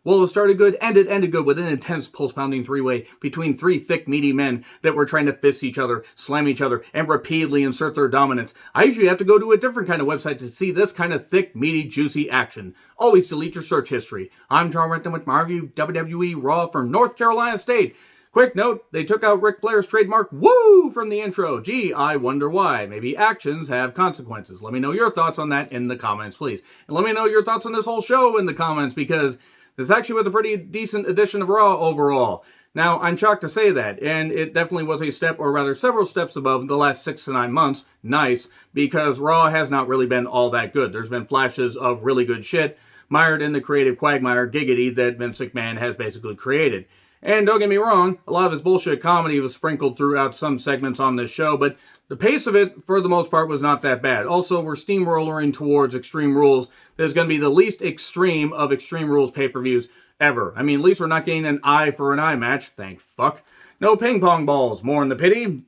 Well, it started good and it ended good with an intense pulse-pounding three-way between three thick, meaty men that were trying to fist each other, slam each other, and repeatedly insert their dominance. I usually have to go to a different kind of website to see this kind of thick, meaty, juicy action. Always delete your search history. I'm John Renton with my review of WWE Raw from North Carolina State. Quick note, they took out Ric Flair's trademark woo from the intro. Gee, I wonder why. Maybe actions have consequences. Let me know your thoughts on that in the comments, please. And let me know your thoughts on this whole show in the comments, because this actually was a pretty decent edition of Raw overall. Now, I'm shocked to say that, and it definitely was a step, or rather several steps above the last 6 to 9 months. Nice, because Raw has not really been all that good. There's been flashes of really good shit, mired in the creative quagmire giggity that Vince McMahon has basically created. And don't get me wrong, a lot of his bullshit comedy was sprinkled throughout some segments on this show, but the pace of it, for the most part, was not that bad. Also, we're steamrollering towards Extreme Rules. There's going to be the least extreme of Extreme Rules pay-per-views ever. I mean, at least we're not getting an eye for an eye match, thank fuck. No ping pong balls, more in the pity.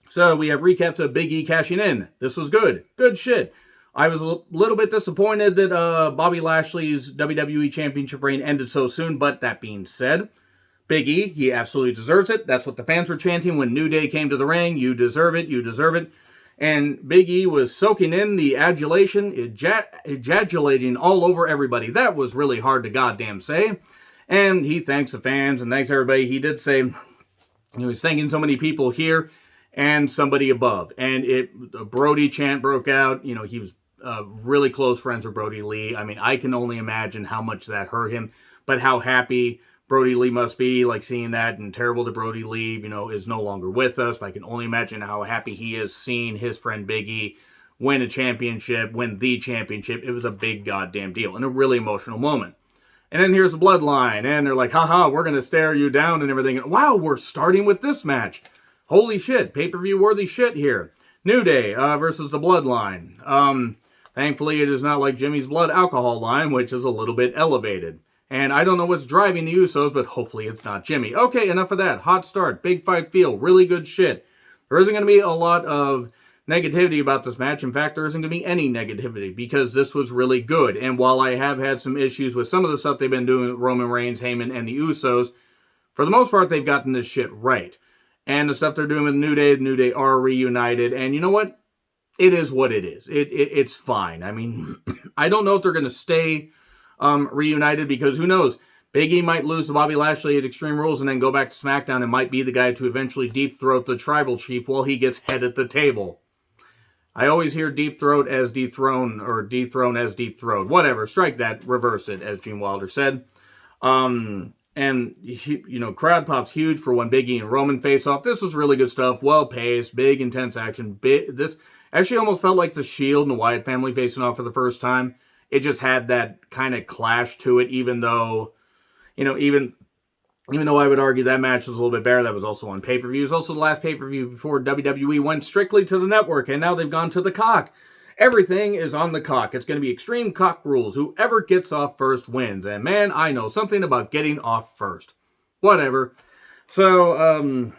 So we have recaps of Big E cashing in. This was good. Good shit. I was a little bit disappointed that Bobby Lashley's WWE Championship reign ended so soon, but that being said, Big E, he absolutely deserves it. That's what the fans were chanting when New Day came to the ring. You deserve it, you deserve it. And Big E was soaking in the adulation, ejaculating all over everybody. That was really hard to goddamn say. And he thanks the fans and thanks everybody. He did say he was thanking so many people here and somebody above. And a Brody chant broke out. You know, he was really close friends with Brody Lee. I mean, I can only imagine how much that hurt him, but how happy Brody Lee must be, like, seeing that, and terrible that Brody Lee, you know, is no longer with us. I can only imagine how happy he is seeing his friend Big E win a championship, win the championship. It was a big goddamn deal and a really emotional moment. And then here's the Bloodline, and they're like, haha, we're going to stare you down and everything. And, wow, we're starting with this match. Holy shit, pay-per-view worthy shit here. New Day versus the Bloodline. Thankfully, it is not like Jimmy's Blood alcohol line, which is a little bit elevated. And I don't know what's driving the Usos, but hopefully it's not Jimmy. Okay, enough of that. Hot start. Big fight feel. Really good shit. There isn't going to be a lot of negativity about this match. In fact, there isn't going to be any negativity because this was really good. And while I have had some issues with some of the stuff they've been doing with Roman Reigns, Heyman, and the Usos, for the most part, they've gotten this shit right. And the stuff they're doing with New Day are reunited. And you know what? It is what it is. It's fine. I mean, I don't know if they're going to stay reunited, because who knows, Big E might lose to Bobby Lashley at Extreme Rules and then go back to SmackDown and might be the guy to eventually deep throat the tribal chief while he gets head at the table. I always hear deep throat as dethrone, or dethrone as deep throat. Whatever, strike that, reverse it, as Gene Wilder said. And you know, crowd pops huge for when Big E and Roman face off. This was really good stuff, well paced, big intense action. This actually almost felt like the Shield and the Wyatt family facing off for the first time. It just had that kind of clash to it, even though, you know, even though I would argue that match was a little bit better. That was also on pay-per-view. It was also the last pay-per-view before WWE went strictly to the network, and now they've gone to the cock. Everything is on the cock. It's going to be extreme cock rules. Whoever gets off first wins. And man, I know something about getting off first. Whatever. So,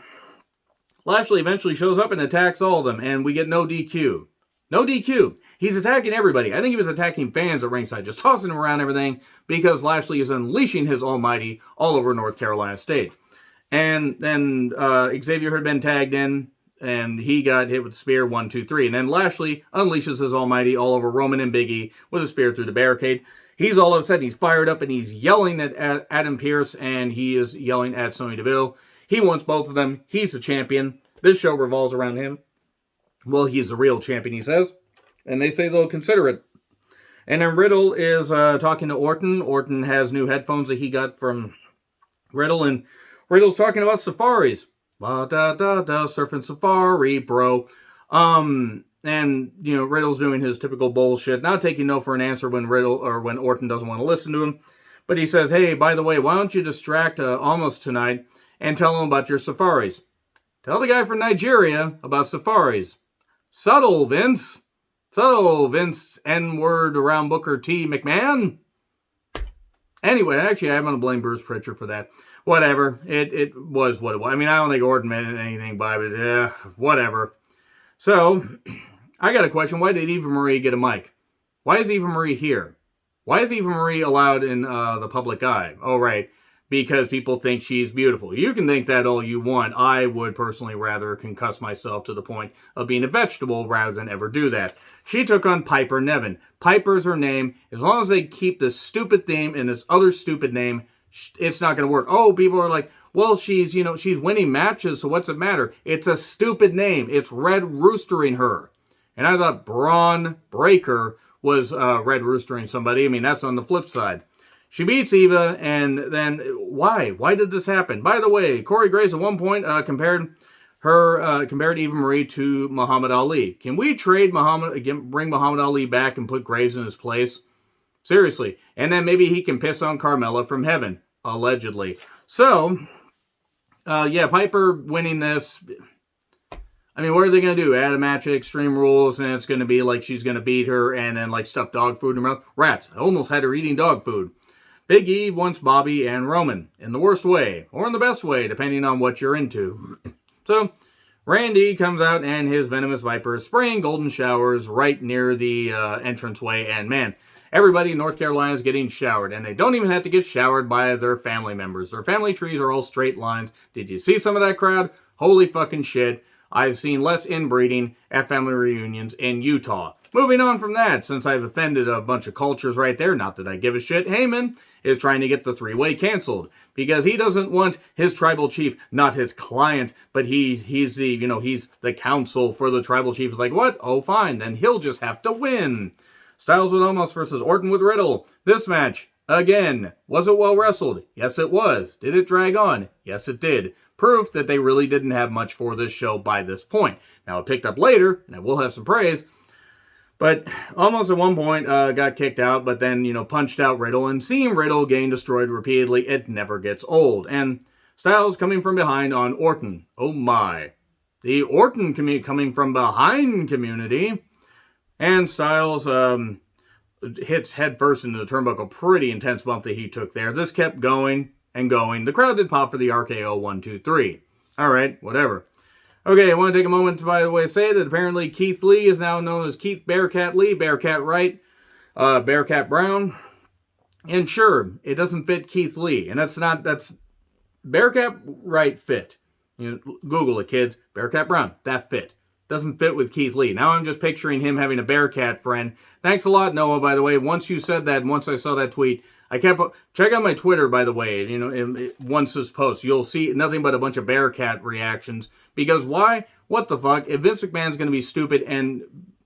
Lashley eventually shows up and attacks all of them, and we get no DQ. No DQ. He's attacking everybody. I think he was attacking fans at ringside, just tossing them around everything, because Lashley is unleashing his Almight-E all over North Carolina State. And then Xavier had been tagged in, and he got hit with the spear, 1, 2, 3. And then Lashley unleashes his Almight-E all over Roman and Big E with a spear through the barricade. He's all upset, he's fired up, and he's yelling at Adam Pearce, and he is yelling at Sonya Deville. He wants both of them. He's the champion. This show revolves around him. Well, he's the real champion, he says. And they say they'll consider it. And then Riddle is talking to Orton. Orton has new headphones that he got from Riddle. And Riddle's talking about safaris. Surfing safari, bro. And, you know, Riddle's doing his typical bullshit. Not taking no for an answer when Orton doesn't want to listen to him. But he says, hey, by the way, why don't you distract Almost tonight and tell him about your safaris? Tell the guy from Nigeria about safaris. Subtle, Vince. Subtle, Vince, N-word around Booker T. McMahon. Anyway, actually, I'm going to blame Bruce Pritchard for that. Whatever. It was what it was. I mean, I don't think Orton meant anything by it. Whatever. So, I got a question. Why did Eva Marie get a mic? Why is Eva Marie here? Why is Eva Marie allowed in the public eye? Oh, right. Because people think she's beautiful. You can think that all you want. I would personally rather concuss myself to the point of being a vegetable rather than ever do that. She took on Piper Niven. Piper's her name. As long as they keep this stupid name and this other stupid name, it's not going to work. Oh, people are like, well, she's winning matches, so what's it matter? It's a stupid name. It's Red Roostering her. And I thought Braun Breaker was Red Roostering somebody. I mean, that's on the flip side. She beats Eva, and then why? Why did this happen? By the way, Corey Graves at one point compared Eva Marie to Muhammad Ali. Can we trade bring Muhammad Ali back and put Graves in his place? Seriously. And then maybe he can piss on Carmella from heaven, allegedly. So, yeah, Piper winning this. I mean, what are they going to do? Add a match at Extreme Rules, and it's going to be like she's going to beat her, and then like stuff dog food in her mouth. Rats. I almost had her eating dog food. Big E wants Bobby and Roman in the worst way, or in the best way, depending on what you're into. So, Randy comes out, and his Venomous Viper is spraying golden showers right near the entranceway, and man, everybody in North Carolina is getting showered, and they don't even have to get showered by their family members. Their family trees are all straight lines. Did you see some of that crowd? Holy fucking shit. I've seen less inbreeding at family reunions in Utah. Moving on from that, since I've offended a bunch of cultures right there, not that I give a shit, Heyman is trying to get the three-way canceled because he doesn't want his tribal chief, not his client, but he's the counsel for the tribal chief. Is like, what? Oh, fine, then he'll just have to win. Styles with Omos versus Orton with Riddle. This match, again, was it well wrestled? Yes, it was. Did it drag on? Yes, it did. Proof that they really didn't have much for this show by this point. Now, it picked up later, and I will have some praise, but almost at one point got kicked out, but then, punched out Riddle, and seeing Riddle getting destroyed repeatedly, it never gets old. And Styles coming from behind on Orton. Oh my. The Orton coming from behind community. And Styles hits head first into the turnbuckle. Pretty intense bump that he took there. This kept going and going. The crowd did pop for the RKO 1, 2, 3. All right, whatever. Okay, I want to take a moment to, by the way, say that apparently Keith Lee is now known as Keith Bearcat Lee, Bearcat Wright, Bearcat Brown. And sure, it doesn't fit Keith Lee. And that's Bearcat Wright fit. Google it, kids. Bearcat Brown, that fit. Doesn't fit with Keith Lee. Now I'm just picturing him having a Bearcat friend. Thanks a lot, Noah, by the way. Once you said that, and once I saw that tweet, I kept... Check out my Twitter, by the way. Once this post, you'll see nothing but a bunch of Bearcat reactions. Because why? What the fuck? If Vince McMahon's going to be stupid and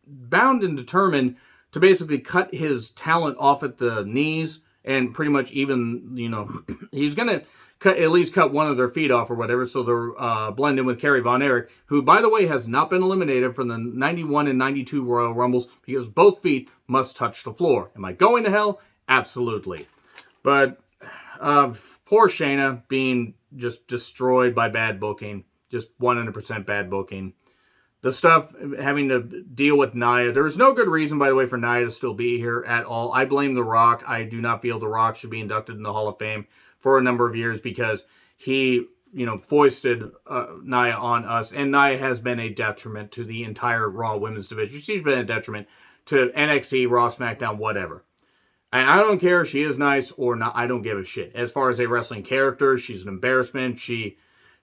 bound and determined to basically cut his talent off at the knees and pretty much even, he's going to at least cut one of their feet off or whatever, so they're blending with Kerry Von Erich, who, by the way, has not been eliminated from the 91 and 92 Royal Rumbles because both feet must touch the floor. Am I going to hell? Absolutely. But poor Shayna being just destroyed by bad booking, just 100% bad booking. The stuff having to deal with Nia. There is no good reason, by the way, for Nia to still be here at all. I blame The Rock. I do not feel The Rock should be inducted in the Hall of Fame for a number of years because he, foisted Nia on us. And Nia has been a detriment to the entire Raw Women's Division. She's been a detriment to NXT, Raw, SmackDown, whatever. And I don't care if she is nice or not. I don't give a shit. As far as a wrestling character, she's an embarrassment. She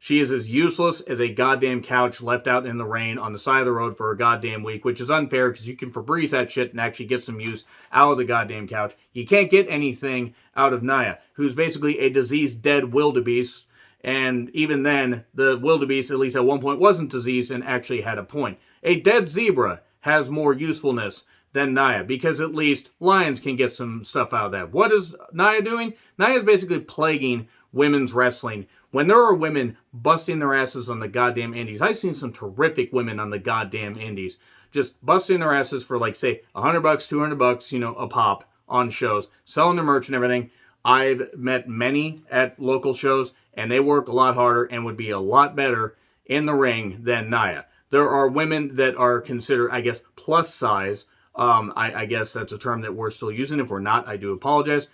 is as useless as a goddamn couch left out in the rain on the side of the road for a goddamn week, which is unfair because you can Febreze that shit and actually get some use out of the goddamn couch. You can't get anything out of Nia, who's basically a diseased, dead wildebeest. And even then, the wildebeest, at least at one point, wasn't diseased and actually had a point. A dead zebra has more usefulness than Nia, because at least lions can get some stuff out of that. What is Nia doing? Nia is basically plaguing women's wrestling. When there are women busting their asses on the goddamn indies, I've seen some terrific women on the goddamn indies, just busting their asses for, like, say, $100, $200, a pop on shows, selling their merch and everything. I've met many at local shows, and they work a lot harder and would be a lot better in the ring than Nia. There are women that are considered, I guess, plus size. I guess that's a term that we're still using. If we're not, I do apologize.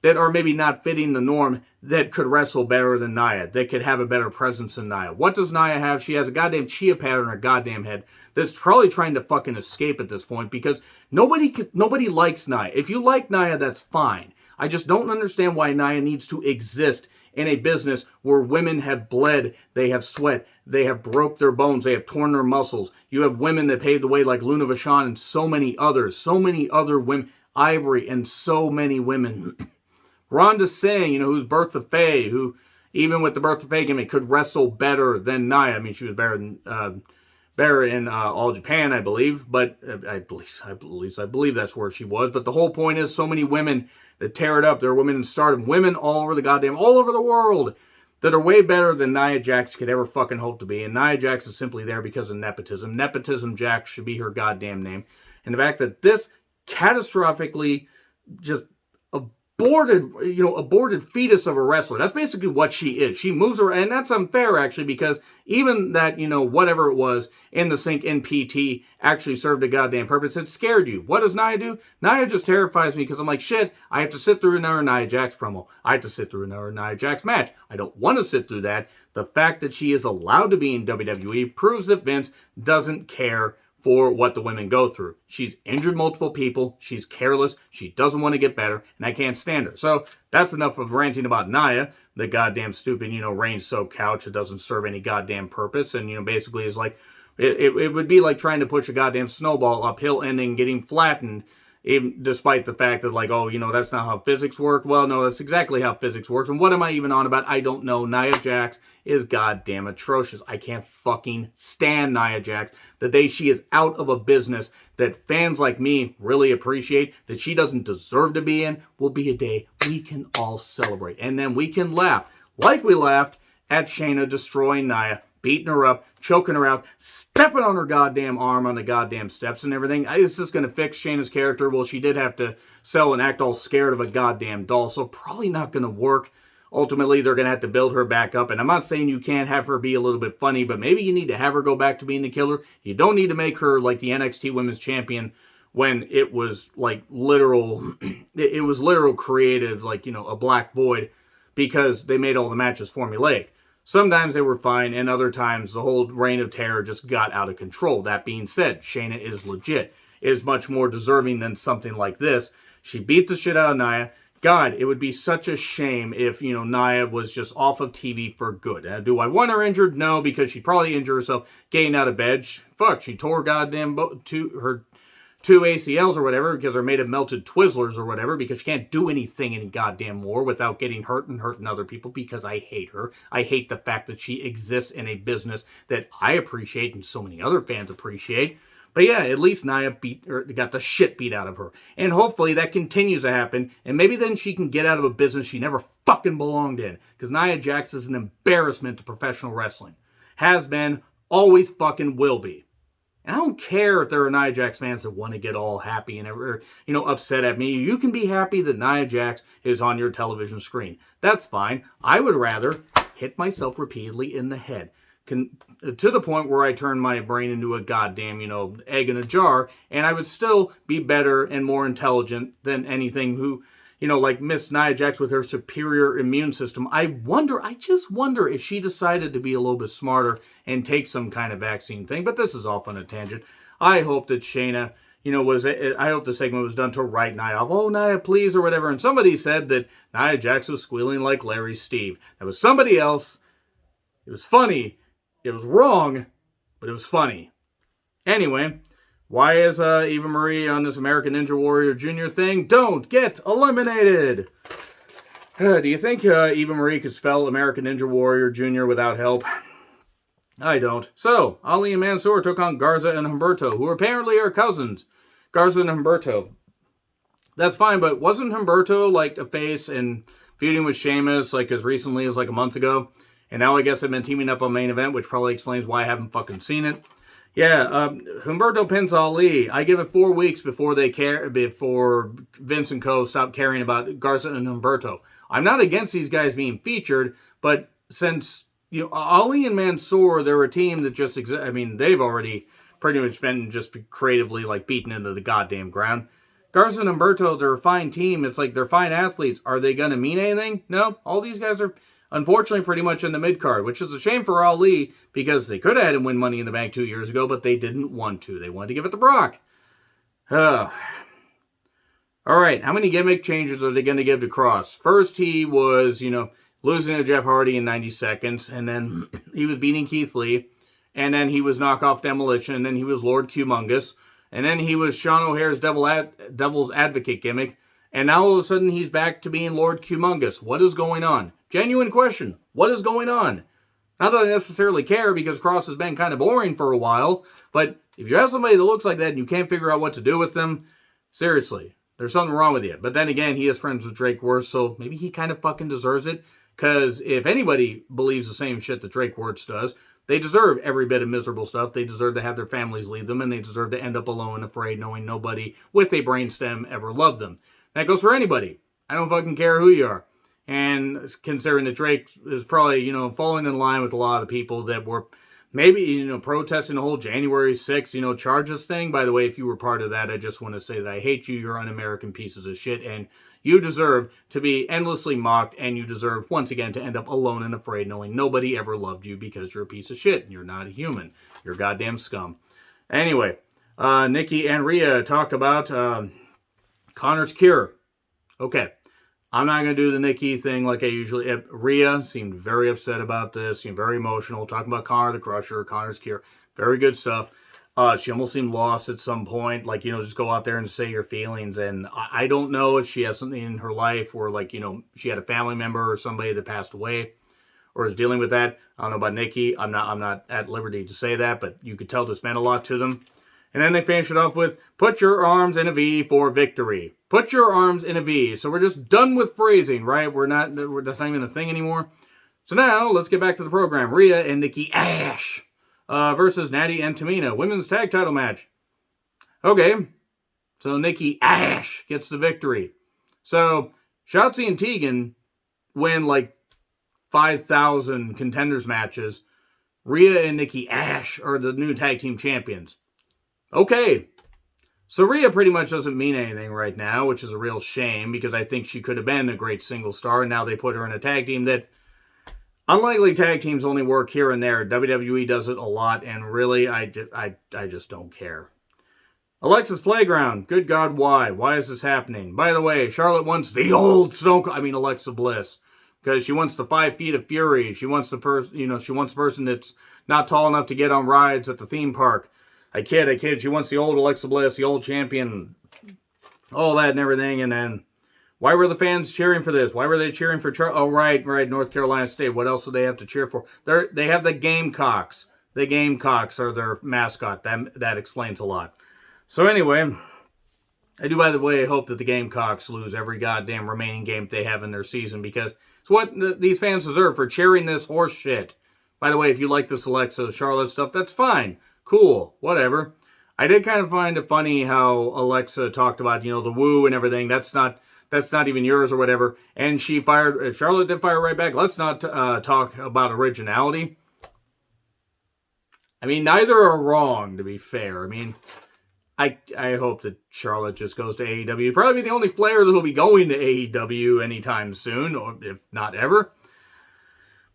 that are maybe not fitting the norm that could wrestle better than Nia, that could have a better presence than Nia. What does Nia have? She has a goddamn chia pad on her goddamn head that's probably trying to fucking escape at this point, because nobody likes Nia. If you like Nia, that's fine. I just don't understand why Nia needs to exist in a business where women have bled, they have sweat, they have broke their bones, they have torn their muscles. You have women that paved the way like Luna Vachon and so many other women, Ivory and so many women. Ronda Singh, who's Bertha Faye, who, even with the Bertha Faye gimmick, could wrestle better than Nia. I mean, she was better in All Japan, I believe, but I believe that's where she was. But the whole point is, so many women that tear it up. There are women in Stardom, women all over the world, that are way better than Nia Jax could ever fucking hope to be. And Nia Jax is simply there because of nepotism. Nepotism Jax should be her goddamn name. And the fact that this catastrophically just aborted fetus of a wrestler. That's basically what she is. She moves her, and that's unfair, actually, because even that, whatever it was in the sink in PT actually served a goddamn purpose. It scared you. What does Nia do? Nia just terrifies me, because I'm like, shit, I have to sit through another Nia Jax promo. I have to sit through another Nia Jax match. I don't want to sit through that. The fact that she is allowed to be in WWE proves that Vince doesn't care for what the women go through. She's injured multiple people. She's careless. She doesn't want to get better, and I can't stand her. So that's enough of ranting about Nia, the goddamn stupid, range-soaked couch that doesn't serve any goddamn purpose, and, basically is like, it would be like trying to push a goddamn snowball uphill and then getting flattened, even despite the fact that, like, oh, that's not how physics work. Well, no, that's exactly how physics works. And what am I even on about? I don't know. Nia Jax is goddamn atrocious. I can't fucking stand Nia Jax. The day she is out of a business that fans like me really appreciate, that she doesn't deserve to be in, will be a day we can all celebrate. And then we can laugh, like we laughed at Shayna destroying Nia, beating her up, choking her out, stepping on her goddamn arm on the goddamn steps and everything. Is this going to fix Shayna's character? Well, she did have to sell and act all scared of a goddamn doll, so probably not going to work. Ultimately, they're going to have to build her back up, and I'm not saying you can't have her be a little bit funny, but maybe you need to have her go back to being the killer. You don't need to make her like the NXT Women's Champion when it was like literal, it was literal creative, like, a black void, because they made all the matches formulaic. Sometimes they were fine, and other times the whole reign of terror just got out of control. That being said, Shayna is legit, is much more deserving than something like this. She beat the shit out of Nia. God, it would be such a shame if, Nia was just off of TV for good. Do I want her injured? No, because she'd probably injure herself getting out of bed. She tore goddamn her two ACLs or whatever, because they're made of melted Twizzlers or whatever, because she can't do anything any goddamn more without getting hurt and hurting other people, because I hate her. I hate the fact that she exists in a business that I appreciate and so many other fans appreciate. But yeah, at least Nia got the shit beat out of her. And hopefully that continues to happen, and maybe then she can get out of a business she never fucking belonged in, because Nia Jax is an embarrassment to professional wrestling. Has been, always fucking will be. And I don't care if there are Nia Jax fans that want to get all happy and upset at me. You can be happy that Nia Jax is on your television screen. That's fine. I would rather hit myself repeatedly in the head, to the point where I turn my brain into a goddamn, egg in a jar, and I would still be better and more intelligent than anything who, like Miss Nia Jax with her superior immune system. I just wonder if she decided to be a little bit smarter and take some kind of vaccine thing. But this is off on a tangent. I hope that Shayna, I hope the segment was done to write Nia off. Oh, Nia, please, or whatever. And somebody said that Nia Jax was squealing like Larry Steve. That was somebody else. It was funny. It was wrong, but it was funny. Anyway, why is Eva Marie on this American Ninja Warrior Jr. thing? Don't get eliminated! Do you think Eva Marie could spell American Ninja Warrior Jr. without help? I don't. So, Ali and Mansoor took on Garza and Humberto, who apparently are cousins. Garza and Humberto. That's fine, but wasn't Humberto like a face and feuding with Sheamus like as recently as like a month ago? And now I guess they've been teaming up on Main Event, which probably explains why I haven't fucking seen it. Yeah, Humberto pins Ali. I give it 4 weeks before Vince and Co. stop caring about Garza and Humberto. I'm not against these guys being featured, but since Ali and Mansoor, they're a team that just they've already pretty much been just creatively like beaten into the goddamn ground. Garza and Humberto, they're a fine team. It's like they're fine athletes. Are they going to mean anything? No. All these guys are, unfortunately, pretty much in the mid-card, which is a shame for Ali because they could have had him win Money in the Bank 2 years ago, but they didn't want to. They wanted to give it to Brock. All right, how many gimmick changes are they going to give to Cross? First, he was, losing to Jeff Hardy in 90 seconds, and then he was beating Keith Lee, and then he was Knockoff Demolition, and then he was Lord Humongous, and then he was Sean O'Hare's Devil's Advocate gimmick, and now all of a sudden he's back to being Lord Humongous. What is going on? Genuine question. What is going on? Not that I necessarily care because Cross has been kind of boring for a while, but if you have somebody that looks like that and you can't figure out what to do with them, seriously, there's something wrong with you. But then again, he is friends with Drake Wuertz, so maybe he kind of fucking deserves it. Because if anybody believes the same shit that Drake Wuertz does, they deserve every bit of miserable stuff. They deserve to have their families leave them, and they deserve to end up alone, afraid, knowing nobody with a brainstem ever loved them. That goes for anybody. I don't fucking care who you are. And considering that Drake is probably, falling in line with a lot of people that were maybe, protesting the whole January 6th, charges thing. By the way, if you were part of that, I just want to say that I hate you. You're un-American pieces of shit, and you deserve to be endlessly mocked, and you deserve, once again, to end up alone and afraid, knowing nobody ever loved you because you're a piece of shit, and you're not a human. You're goddamn scum. Anyway, Nikki and Rhea talk about Connor's cure. Okay. I'm not going to do the Nikki thing like I usually... Rhea seemed very upset about this, seemed very emotional, talking about Connor the Crusher, Connor's cure. Very good stuff. She almost seemed lost at some point, like, just go out there and say your feelings. And I don't know if she has something in her life where, like, she had a family member or somebody that passed away or is dealing with that. I don't know about Nikki. I'm not at liberty to say that, but you could tell this meant a lot to them. And then they finish it off with, put your arms in a V for victory. Put your arms in a V. So we're just done with phrasing, right? That's not even a thing anymore. So now, let's get back to the program. Rhea and Nikki Ash versus Natty and Tamina. Women's tag title match. Okay. So Nikki Ash gets the victory. So, Shotzi and Tegan win like 5,000 contenders matches. Rhea and Nikki Ash are the new tag team champions. Okay, so Rhea pretty much doesn't mean anything right now, which is a real shame because I think she could have been a great single star, and now they put her in a tag team that, unlikely tag teams only work here and there. WWE does it a lot, and really, I just don't care. Alexa's Playground. Good God, why? Why is this happening? By the way, Charlotte wants the old Alexa Bliss, because she wants the 5 feet of fury. She wants the person that's not tall enough to get on rides at the theme park. I kid. She wants the old Alexa Bliss, the old champion, all that and everything. And then, why were the fans cheering for this? Why were they cheering for Oh, right, North Carolina State. What else do they have to cheer for? They have the Gamecocks. The Gamecocks are their mascot. That explains a lot. So anyway, I do, by the way, hope that the Gamecocks lose every goddamn remaining game they have in their season because it's what these fans deserve for cheering this horse shit. By the way, if you like this Alexa Charlotte stuff, that's fine. Cool, whatever. I did kind of find it funny how Alexa talked about, the woo and everything. That's not even yours or whatever. And Charlotte did fire right back. Let's not talk about originality. I mean, neither are wrong, to be fair. I mean, I hope that Charlotte just goes to AEW. Probably the only Flair that will be going to AEW anytime soon, or if not ever.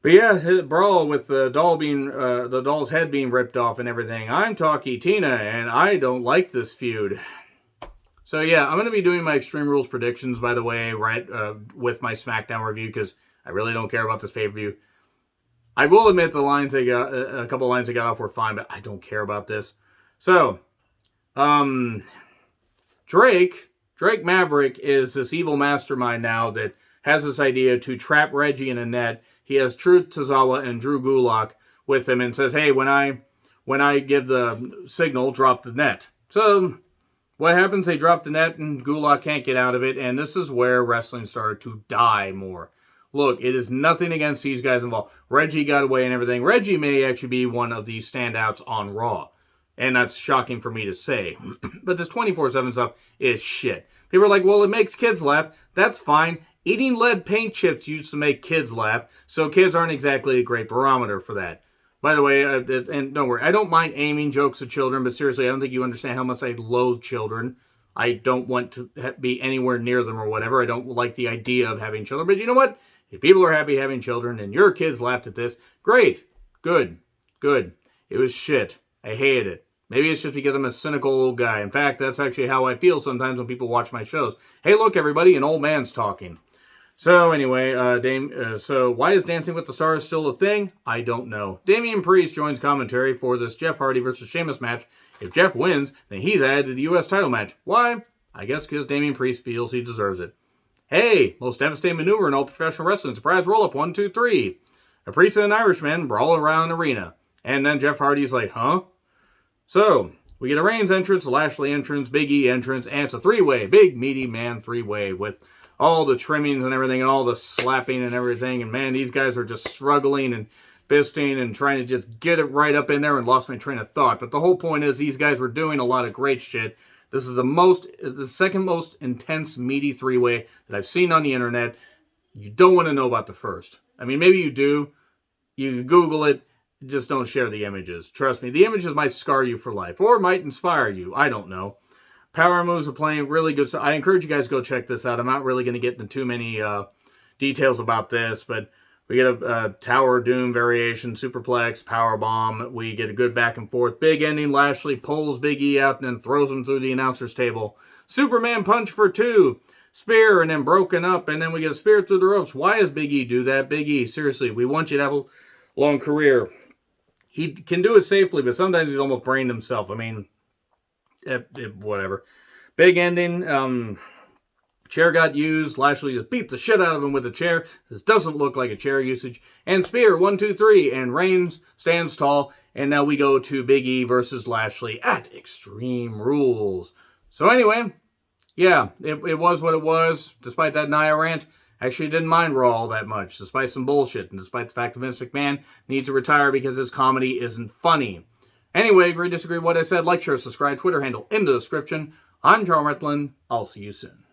But yeah, brawl with the doll's head being ripped off and everything. I'm Talkie Tina, and I don't like this feud. So yeah, I'm going to be doing my Extreme Rules predictions, by the way, right, with my SmackDown review, because I really don't care about this pay-per-view. I will admit a couple lines I got off were fine, but I don't care about this. So, Drake Maverick is this evil mastermind now that has this idea to trap Reggie in a net. He has Truth Tozawa and Drew Gulak with him and says, hey, when I give the signal, drop the net. So what happens? They drop the net and Gulak can't get out of it. And this is where wrestling started to die more. Look, it is nothing against these guys involved. Reggie got away and everything. Reggie may actually be one of the standouts on Raw. And that's shocking for me to say. But this 24/7 stuff is shit. People are like, well, it makes kids laugh. That's fine. Eating lead paint chips used to make kids laugh, so kids aren't exactly a great barometer for that. By the way, and don't worry, I don't mind aiming jokes at children, but seriously, I don't think you understand how much I loathe children. I don't want to be anywhere near them or whatever. I don't like the idea of having children. But you know what? If people are happy having children and your kids laughed at this, great. Good. Good. It was shit. I hated it. Maybe it's just because I'm a cynical old guy. In fact, that's actually how I feel sometimes when people watch my shows. Hey, look, everybody, an old man's talking. So anyway, so why is Dancing with the Stars still a thing? I don't know. Damian Priest joins commentary for this Jeff Hardy versus Sheamus match. If Jeff wins, then he's added to the U.S. title match. Why? I guess because Damian Priest feels he deserves it. Hey, most devastating maneuver in all professional wrestling. Surprise roll-up, 1, 2, 3. A Priest and an Irishman brawl around an arena. And then Jeff Hardy's like, huh? So, we get a Reigns entrance, a Lashley entrance, Big E entrance, and it's a three-way, big, meaty man three-way with all the trimmings and everything and all the slapping and everything. And man, these guys are just struggling and fisting and trying to just get it right up in there and lost my train of thought. But the whole point is these guys were doing a lot of great shit. This is the second most intense, meaty three-way that I've seen on the internet. You don't want to know about the first. I mean, maybe you do. You Google it. Just don't share the images. Trust me, the images might scar you for life or might inspire you. I don't know. Power moves are playing really good stuff. I encourage you guys to go check this out. I'm not really going to get into too many details about this, but we get a Tower Doom variation, superplex, power bomb. We get a good back and forth. Big ending. Lashley pulls Big E out and then throws him through the announcer's table. Superman punch for 2. Spear and then broken up, and then we get a spear through the ropes. Why does Big E do that? Big E, seriously, we want you to have a long career. He can do it safely, but sometimes he's almost brained himself. I mean, whatever. Big ending. Chair got used. Lashley just beat the shit out of him with a chair. This doesn't look like a chair usage. And spear, 1, 2, 3. And Reigns stands tall. And now we go to Big E versus Lashley at Extreme Rules. So anyway, yeah, it was what it was. Despite that Nia rant, actually didn't mind Raw all that much, despite some bullshit, and despite the fact that Vince McMahon needs to retire because his comedy isn't funny. Anyway, agree, disagree with what I said, like, share, subscribe, Twitter handle in the description. I'm John Retlin. I'll see you soon.